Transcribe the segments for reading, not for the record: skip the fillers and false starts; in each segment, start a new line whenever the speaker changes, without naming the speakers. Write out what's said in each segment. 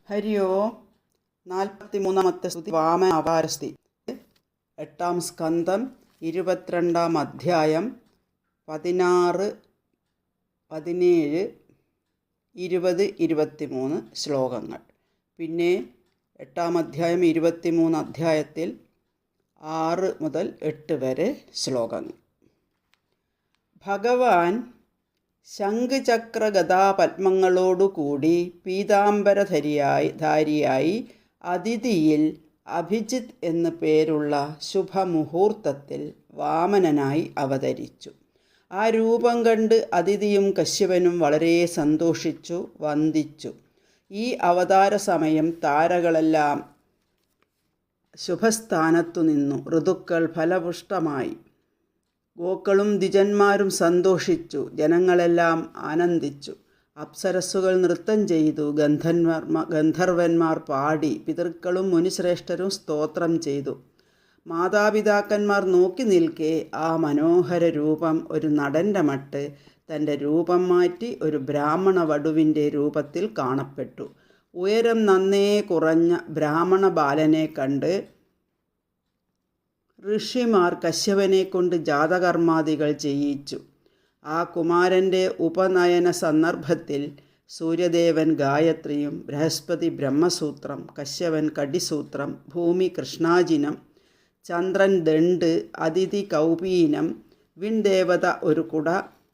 ഹരി ഓം. 43-ാമത്തെ സ്തുതി വാമന അപാരസ്തി. 8-ാം സ്കന്ധം 22-ാം അധ്യായം 16, 17, 20, 23 ശ്ലോകങ്ങൾ. പിന്നെ 8-ാം അധ്യായം 23 അധ്യായത്തിൽ 6 മുതൽ 8 വരെ ശ്ലോകങ്ങൾ. ഭഗവാൻ ശംഖുചക്രഗദാപത്മങ്ങളോടുകൂടി പീതാംബരധാരിയായി അതിഥിയിൽ അഭിജിത്ത് എന്നു പേരുള്ള ശുഭമുഹൂർത്തത്തിൽ വാമനനായി അവതരിച്ചു. ആ രൂപം കണ്ട് അതിഥിയും കശ്യപനും വളരെ സന്തോഷിച്ചു, വന്ദിച്ചു. ഈ അവതാര സമയം താരകളെല്ലാം ശുഭസ്ഥാനത്തു നിന്നു. ഋതുക്കൾ ഫലപുഷ്ടമായി. ഗോക്കളും ദ്വിജന്മാരും സന്തോഷിച്ചു. ജനങ്ങളെല്ലാം ആനന്ദിച്ചു. അപ്സരസ്സുകൾ നൃത്തം ചെയ്തു. ഗന്ധർവന്മാർ പാടി. പിതൃക്കളും മുനിശ്രേഷ്ഠരും സ്തോത്രം ചെയ്തു. മാതാപിതാക്കന്മാർ നോക്കി നിൽക്കെ ആ മനോഹര രൂപം ഒരു നടൻ്റെ മട്ട് തൻ്റെ രൂപം മാറ്റി ഒരു ബ്രാഹ്മണ വടുവിൻ്റെ രൂപത്തിൽ കാണപ്പെട്ടു. ഉയരം നന്നേ കുറഞ്ഞ ബ്രാഹ്മണ ബാലനെ കണ്ട് ഋഷിമാർ കശ്യപനെ കൊണ്ട് ജാതകർമാദികൾ ചെയ്യിച്ചു. ആ കുമാരൻ്റെ ഉപനയന സന്ദർഭത്തിൽ സൂര്യദേവൻ ഗായത്രിയും, ബൃഹസ്പതി ബ്രഹ്മസൂത്രം, കശ്യപൻ കടിസൂത്രം, ഭൂമി കൃഷ്ണാജിനം, ചന്ദ്രൻ ദണ്ഡ്, അതിഥി കൗപീനം, വിൺദേവത ഒരു കുട,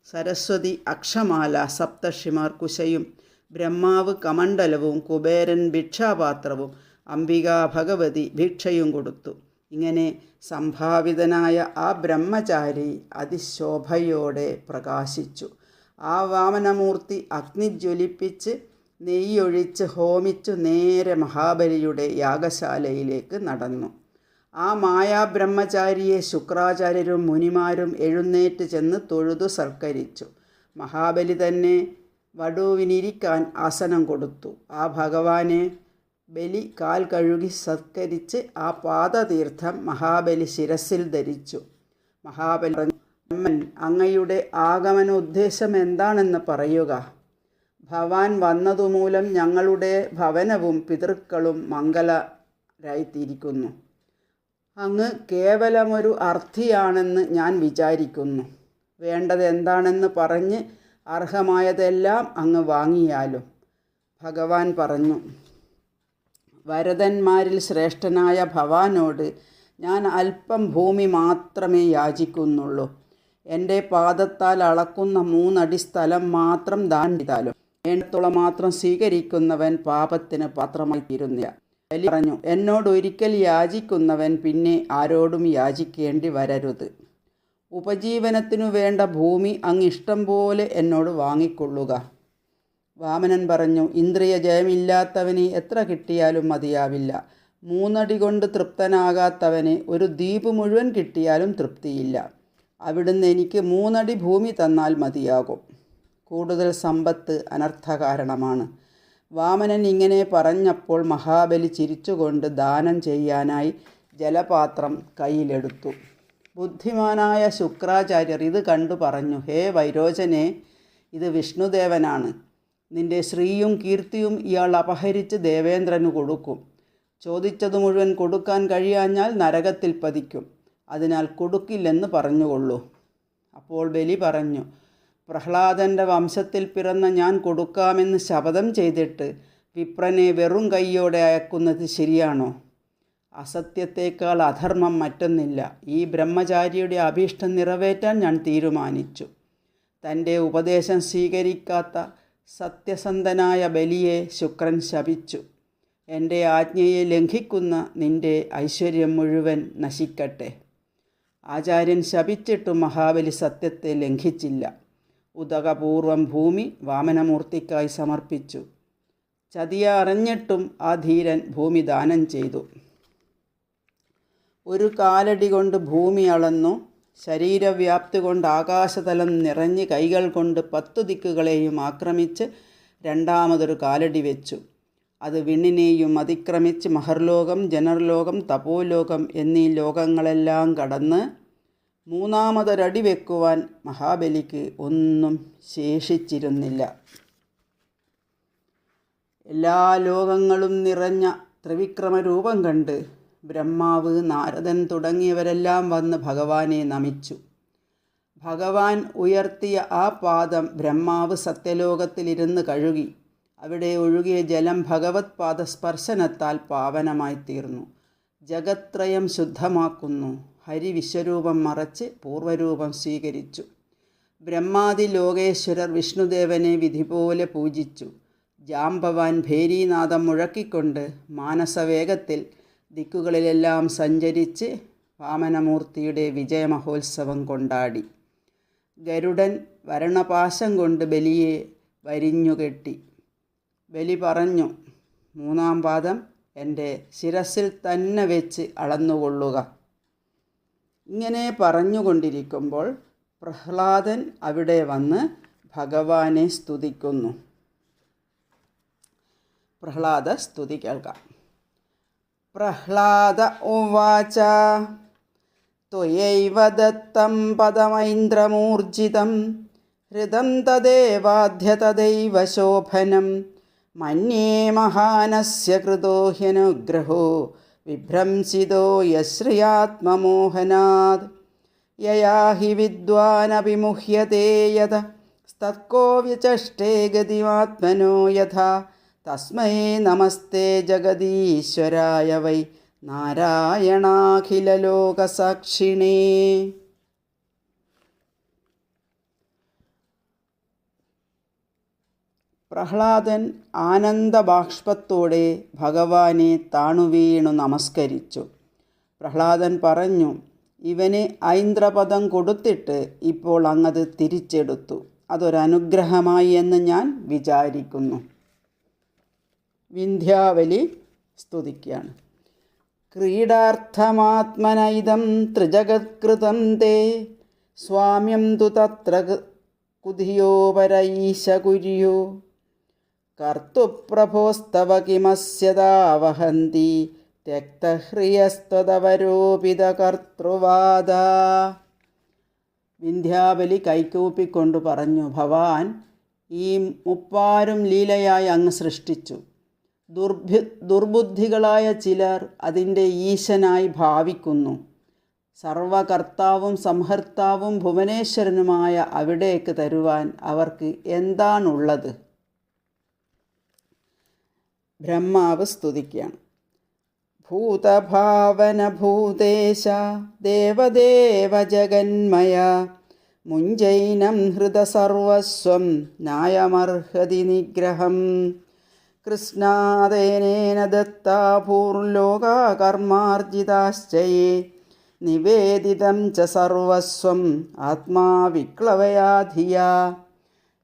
സരസ്വതി അക്ഷമാല, സപ്തർഷിമാർ കുശയും, ബ്രഹ്മാവ് കമണ്ഡലവും, കുബേരൻ ഭിക്ഷാപാത്രവും, അംബിക ഭഗവതി ഭിക്ഷയും കൊടുത്തു. ഇങ്ങനെ സംഭാവിതനായ ആ ബ്രഹ്മചാരി അതിശോഭയോടെ പ്രകാശിച്ചു. ആ വാമനമൂർത്തി അഗ്നി ജ്വലിപ്പിച്ച് നെയ്യൊഴിച്ച് ഹോമിച്ചു നേരെ മഹാബലിയുടെ യാഗശാലയിലേക്ക് നടന്നു. ആ മായാബ്രഹ്മചാരിയെ ശുക്രാചാര്യരും മുനിമാരും എഴുന്നേറ്റ് ചെന്ന് തൊഴുതു സൽക്കരിച്ചു. മഹാബലി തന്നെ വടുവിനിരിക്കാൻ ആസനം കൊടുത്തു. ആ ഭഗവാനെ ബലി കാൽ കഴുകി സത്കരിച്ച് ആ പാദതീർത്ഥം മഹാബലി ശിരസിൽ ധരിച്ചു. മഹാബലി പറഞ്ഞു, അങ്ങയുടെ ആഗമന ഉദ്ദേശം എന്താണെന്ന് പറയുക. ഭവാൻ വന്നതുമൂലം ഞങ്ങളുടെ ഭവനവും പിതൃക്കളും മംഗളരായിത്തീരിക്കുന്നു. അങ്ങ് കേവലമൊരു അർത്ഥിയാണെന്ന് ഞാൻ വിചാരിക്കുന്നു. വേണ്ടത് എന്താണെന്ന് പറഞ്ഞ് അർഹമായതെല്ലാം അങ്ങ് വാങ്ങിയാലും. ഭഗവാൻ പറഞ്ഞു, വരദന്മാരിൽ ശ്രേഷ്ഠനായ ഭവാനോട് ഞാൻ അല്പം ഭൂമി മാത്രമേ യാചിക്കുന്നുള്ളൂ. എൻ്റെ പാദത്താൽ അളക്കുന്ന 3 അടി സ്ഥലം മാത്രം ദാനം ചെയ്താലും വേണ്ടത്തോളം മാത്രം സ്വീകരിക്കുന്നവൻ പാപത്തിന് പാത്രമായി തീരുന്നില്ല. ബലി പറഞ്ഞു, എന്നോട് ഒരിക്കൽ യാചിക്കുന്നവൻ പിന്നെ ആരോടും യാചിക്കേണ്ടി വരരുത്. ഉപജീവനത്തിനു വേണ്ട ഭൂമി അങ്ങ് ഇഷ്ടം പോലെ എന്നോട് വാങ്ങിക്കൊള്ളുക. വാമനൻ പറഞ്ഞു, ഇന്ദ്രിയ ജയമില്ലാത്തവന് എത്ര കിട്ടിയാലും മതിയാവില്ല. 3 അടി കൊണ്ട് തൃപ്തനാകാത്തവന് ഒരു ദ്വീപ് മുഴുവൻ കിട്ടിയാലും തൃപ്തിയില്ല. അവിടുന്ന് എനിക്ക് 3 അടി ഭൂമി തന്നാൽ മതിയാകും. കൂടുതൽ സമ്പത്ത് അനർത്ഥകാരണമാണ്. വാമനൻ ഇങ്ങനെ പറഞ്ഞപ്പോൾ മഹാബലി ചിരിച്ചുകൊണ്ട് ദാനം ചെയ്യാനായി ജലപാത്രം കയ്യിലെടുത്തു. ബുദ്ധിമാനായ ശുക്രാചാര്യർ ഇത് കണ്ടു പറഞ്ഞു, ഹേ വൈരോചനെ, ഇത് വിഷ്ണുദേവനാണ്. നിന്റെ ശ്രീയും കീർത്തിയും ഇയാൾ അപഹരിച്ച് ദേവേന്ദ്രന് കൊടുക്കും. ചോദിച്ചതു മുഴുവൻ കൊടുക്കാൻ കഴിയാഞ്ഞാൽ നരകത്തിൽ പതിക്കും. അതിനാൽ കൊടുക്കില്ലെന്ന് പറഞ്ഞുകൊള്ളൂ. അപ്പോൾ ബലി പറഞ്ഞു, പ്രഹ്ലാദൻ്റെ വംശത്തിൽ പിറന്ന ഞാൻ കൊടുക്കാമെന്ന് ശപഥം ചെയ്തിട്ട് വിപ്രനെ വെറും കൈയോടെ അയക്കുന്നത് ശരിയാണോ? അസത്യത്തേക്കാൾ അധർമ്മം മറ്റൊന്നില്ല. ഈ ബ്രഹ്മചാരിയുടെ അഭീഷ്ടം നിറവേറ്റാൻ ഞാൻ തീരുമാനിച്ചു. തൻ്റെ ഉപദേശം സ്വീകരിക്കാത്ത സത്യസന്ധനായ ബലിയെ ശുക്രൻ ശപിച്ചു. എൻ്റെ ആജ്ഞയെ ലംഘിക്കുന്ന നിൻ്റെ ഐശ്വര്യം മുഴുവൻ നശിക്കട്ടെ. ആചാര്യൻ ശപിച്ചിട്ടും മഹാബലി സത്യത്തെ ലംഘിച്ചില്ല. ഉദകപൂർവം ഭൂമി വാമനമൂർത്തിക്കായി സമർപ്പിച്ചു. ചതിയ അറിഞ്ഞിട്ടും ആ ധീരൻ ഭൂമി ദാനം ചെയ്തു. ഒരു കാലടി കൊണ്ട് ഭൂമി അളന്നു. ശരീരവ്യാപ്തി കൊണ്ട് ആകാശതലം നിറഞ്ഞ് കൈകൾ കൊണ്ട് 10 ദിക്കുകളെയും ആക്രമിച്ച് രണ്ടാമതൊരു കാലടി വെച്ചു. അത് വിണ്ണിനെയും അതിക്രമിച്ച് മഹർലോകം, ജനർലോകം, തപോലോകം എന്നീ ലോകങ്ങളെല്ലാം കടന്ന് 3-മതൊരടി വെക്കുവാൻ മഹാബലിക്ക് ഒന്നും ശേഷിച്ചിരുന്നില്ല. എല്ലാ ലോകങ്ങളും നിറഞ്ഞ ത്രിവിക്രമരൂപം കണ്ട് ബ്രഹ്മാവ്, നാരദൻ തുടങ്ങിയവരെല്ലാം വന്ന് ഭഗവാനെ നമിച്ചു. ഭഗവാൻ ഉയർത്തിയ ആ പാദം ബ്രഹ്മാവ് സത്യലോകത്തിലിരുന്ന് കഴുകി. അവിടെ ഒഴുകിയ ജലം ഭഗവത് പാദസ്പർശനത്താൽ പാവനമായി തീർന്നു. ജഗത്രയം ശുദ്ധമാക്കുന്നു. ഹരി വിശ്വരൂപം മറച്ച് പൂർവ്വരൂപം സ്വീകരിച്ചു. ബ്രഹ്മാദി ലോകേശ്വരർ വിഷ്ണുദേവനെ വിധി പോലെ പൂജിച്ചു. ജാംബവാൻ ഭേരീനാദം മുഴക്കിക്കൊണ്ട് മാനസവേഗത്തിൽ ദിക്കുകളിലെല്ലാം സഞ്ചരിച്ച് വാമനമൂർത്തിയുടെ വിജയമഹോത്സവം കൊണ്ടാടി. ഗരുഡൻ വരണപാശം കൊണ്ട് ബലിയെ വരിഞ്ഞുകെട്ടി. ബലി പറഞ്ഞു, 3-ാം പാദം എൻ്റെ ശിരസിൽ തന്നെ വെച്ച് അളന്നുകൊള്ളുക. ഇങ്ങനെ പറഞ്ഞുകൊണ്ടിരിക്കുമ്പോൾ പ്രഹ്ലാദൻ അവിടെ വന്ന് ഭഗവാനെ സ്തുതിക്കുന്നു. പ്രഹ്ലാദ സ്തുതി കേൾക്കാം. പ്രഹ്ലാദ ഉവാച ത്വയൈവ ദത്തം പദമൈന്ദ്രമൂർജിതം ഹൃദം തദേവാദ്യ തദൈവ ശോഭനം മന്യേ മഹാനസ്യ കൃതോ ഹ്യനുഗ്രഹോ വിഭ്രംസിതോ യശ്രിയാത്മമോഹനാത് യയാ ഹി വിദ്വാനപി മുഹ്യതേ യത തത്കോ വ്യചഷ്ടേ ഗതിമാത്മനോ യഥാ തസ്മൈ നമസ്തേ ജഗദീശ്വരായ വൈ നാരായണാഖിലലോകസാക്ഷിണേ. പ്രഹ്ലാദൻ ആനന്ദബാഷ്പത്തോടെ ഭഗവാനെ താണുവീണു നമസ്കരിച്ചു. പ്രഹ്ലാദൻ പറഞ്ഞു, ഇവന് ഐന്ദ്രപദം കൊടുത്തിട്ട് ഇപ്പോൾ അങ്ങത് തിരിച്ചെടുത്തു. അതൊരനുഗ്രഹമായി എന്ന് ഞാൻ വിചാരിക്കുന്നു. വിന്ധ്യാവലി സ്തുതിക്കുകയാണ്. ക്രീഡാർത്ഥമാത്മനൈദം ത്രിജഗത്കൃതം തേ സ്വാമ്യം തു തത്ര കുധിയോ പരൈശ കുര്യോ കർത്തുപ്രഭോസ്തവ കിമസ്യതാവഹന്തി ത്യക്തഹ്രിയസ്ത്വതവരോപിതകർത്തൃവാദ. വിന്ധ്യാബലി കൈകൂപ്പിക്കൊണ്ട് പറഞ്ഞു, ഭവാൻ ഈ മുപ്പാരും ലീലയായി അങ്ങ് സൃഷ്ടിച്ചു. ദുർബുദ്ധികളായ ചിലർ അതിൻ്റെ ഈശനായി ഭാവിക്കുന്നു. സർവകർത്താവും സംഹർത്താവും ഭുവനേശ്വരനുമായ അവിടേക്ക് തരുവാൻ അവർക്ക് എന്താണുള്ളത്? ബ്രഹ്മാവ് സ്തുതിക്കുകയാണ്. ഭൂതഭാവന ഭൂതേശ ദേവദേവ ജഗന്മയ മുഞ്ചൈനം ഹൃദസർവസ്വം നായമർഹതി നിഗ്രഹം കൃഷ്ണാദേനേന ദത്താ ഭൂർലോകാ കർമാർജിതാശ്ചയേ നിവേദിതം ച സർവസ്വം ആത്മാ വിക്ലവയാ ധിയാ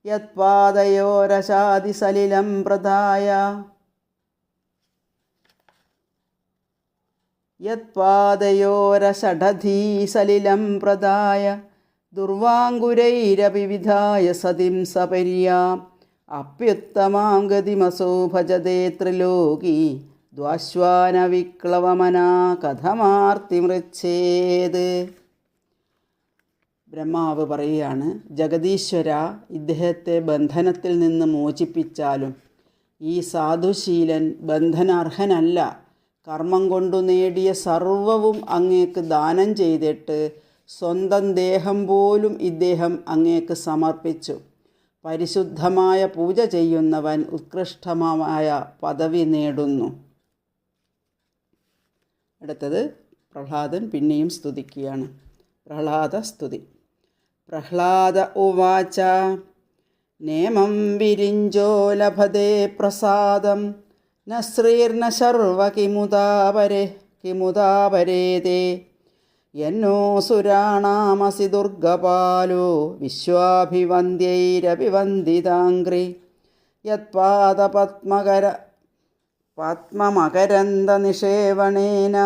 യത്പാദയോരശാദിസലിലം പ്രദായ യത്പാദയോരഷഡധീസലിലം പ്രദായ ദുർവാങ്കുരൈരപി വിധായ സതിം സപര്യാം അപ്യുത്തമാം ഗതിമസോ ഭജതേ ത്രിലോകി ദ്വാശ്വാന വിക്ലവമനാ കഥമാർത്തിമൃച്ഛേത്. ബ്രഹ്മാവ് പറയുകയാണ്, ജഗദീശ്വര, ഇദ്ദേഹത്തെ ബന്ധനത്തിൽ നിന്ന് മോചിപ്പിച്ചാലും ഈ സാധുശീലൻ ബന്ധനാർഹനല്ല. കർമ്മം കൊണ്ടു നേടിയ സർവവും അങ്ങേക്ക് ദാനം ചെയ്തിട്ട് സ്വന്തം ദേഹം പോലും ഇദ്ദേഹം അങ്ങേക്ക് സമർപ്പിച്ചു. പരിശുദ്ധമായ പൂജ ചെയ്യുന്നവൻ ഉത്കൃഷ്ടമായ പദവി നേടുന്നു. അടുത്തത് പ്രഹ്ലാദൻ പിന്നെയും സ്തുതിക്കുകയാണ്. പ്രഹ്ലാദ സ്തുതി. പ്രഹ്ലാദ ഉവാച നേമം വിരിഞ്ചോ ലഭതേ പ്രസാദം ന ശ്രീർന ശർവ കിമുദാപരേതേ യന്നോ സുരാണാമസി ദുർഗപാലോ വിശ്വാഭിവന്ദ്യൈരഭിവന്ദിതാംഗ്രി യത്പാദപത്മകരന്ദനിഷേവണേന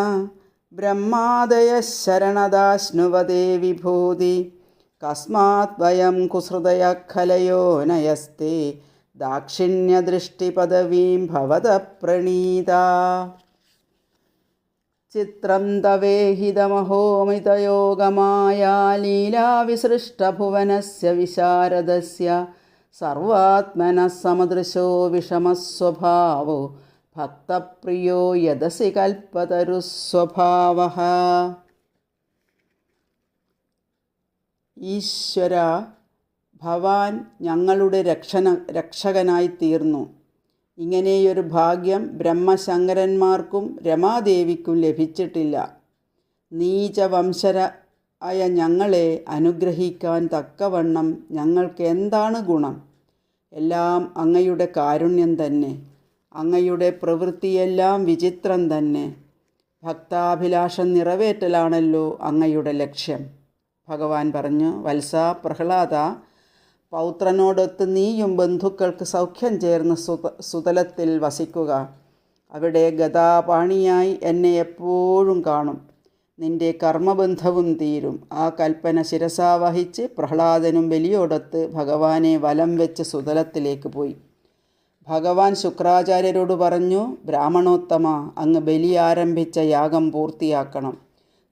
ബ്രഹ്മാദയ ശരണദാശ്നുവദേ വിഭൂതി കസ്മാത് വയം കുസൃതയ ഖലയോ നയസ്തേ ദാക്ഷിണ്യദൃഷ്ടിപദവീം ഭവത പ്രണീത. ചിത്രം തവേഹിതമഹോമിതയോഗമായ ലീലാവിസൃഷ്ടഭുവനസ്യ വിശാരദസ്യ സർവാത്മന സമദൃശോ വിഷമസ്വഭാവോ ഭക്തപ്രിയോ യദസി കൽപ്പതരുസ്വഭാവഃ. ഈശ്വര, ഭവാൻ ഞങ്ങളുടെ രക്ഷകനായി തീർന്നു. ഇങ്ങനെയൊരു ഭാഗ്യം ബ്രഹ്മശങ്കരന്മാർക്കും രമാദേവിക്കും ലഭിച്ചിട്ടില്ല. നീചവംശരായ ഞങ്ങളെ അനുഗ്രഹിക്കാൻ തക്കവണ്ണം ഞങ്ങൾക്ക് എന്താണ് ഗുണം? എല്ലാം അങ്ങയുടെ കാരുണ്യം തന്നെ. അങ്ങയുടെ പ്രവൃത്തിയെല്ലാം വിചിത്രം തന്നെ. ഭക്താഭിലാഷം നിറവേറ്റലാണല്ലോ അങ്ങയുടെ ലക്ഷ്യം. ഭഗവാൻ പറഞ്ഞു, വത്സ പ്രഹ്ലാദ, പൗത്രനോടൊത്ത് നീയും ബന്ധുക്കൾക്ക് സൗഖ്യം ചേർന്ന് സുതലത്തിൽ വസിക്കുക. അവിടെ ഗദാപാണിയായി എന്നെ എപ്പോഴും കാണും. നിന്റെ കർമ്മബന്ധവും തീരും. ആ കൽപ്പന ശിരസാവഹിച്ച് പ്രഹ്ലാദനും ബലിയോടൊത്ത് ഭഗവാനെ വലം വെച്ച് സുതലത്തിലേക്ക് പോയി. ഭഗവാൻ ശുക്രാചാര്യരോട് പറഞ്ഞു, ബ്രാഹ്മണോത്തമ, അങ്ങ് ബലി ആരംഭിച്ച യാഗം പൂർത്തിയാക്കണം.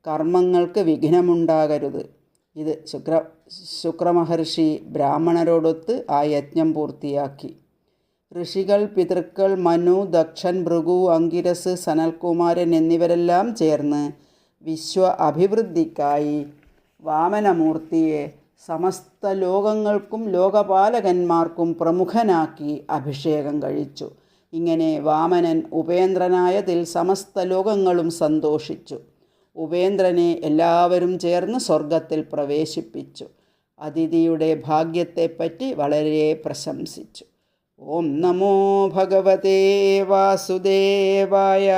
കർമ്മങ്ങൾക്ക് വിഘ്നമുണ്ടാകരുത്. ഇത് ശുക്രമഹർഷി ബ്രാഹ്മണരോടൊത്ത് ആ യജ്ഞം പൂർത്തിയാക്കി. ഋഷികൾ, പിതൃക്കൾ, മനു, ദക്ഷൻ, ഭൃഗു, അങ്കിരസ്, സനൽകുമാരൻ എന്നിവരെല്ലാം ചേർന്ന് വിശ്വ അഭിവൃദ്ധിക്കായി വാമനമൂർത്തിയെ സമസ്ത ലോകങ്ങൾക്കും ലോകപാലകന്മാർക്കും പ്രമുഖനാക്കി അഭിഷേകം കഴിച്ചു. ഇങ്ങനെ വാമനൻ ഉപേന്ദ്രനായതിൽ സമസ്ത ലോകങ്ങളും സന്തോഷിച്ചു. ഉപേന്ദ്രനെ എല്ലാവരും ചേർന്ന് സ്വർഗത്തിൽ പ്രവേശിപ്പിച്ചു. അതിഥിയുടെ ഭാഗ്യത്തെപ്പറ്റി വളരെ പ്രശംസിച്ചു. ഓം നമോ ഭഗവതേ വാസുദേവായ.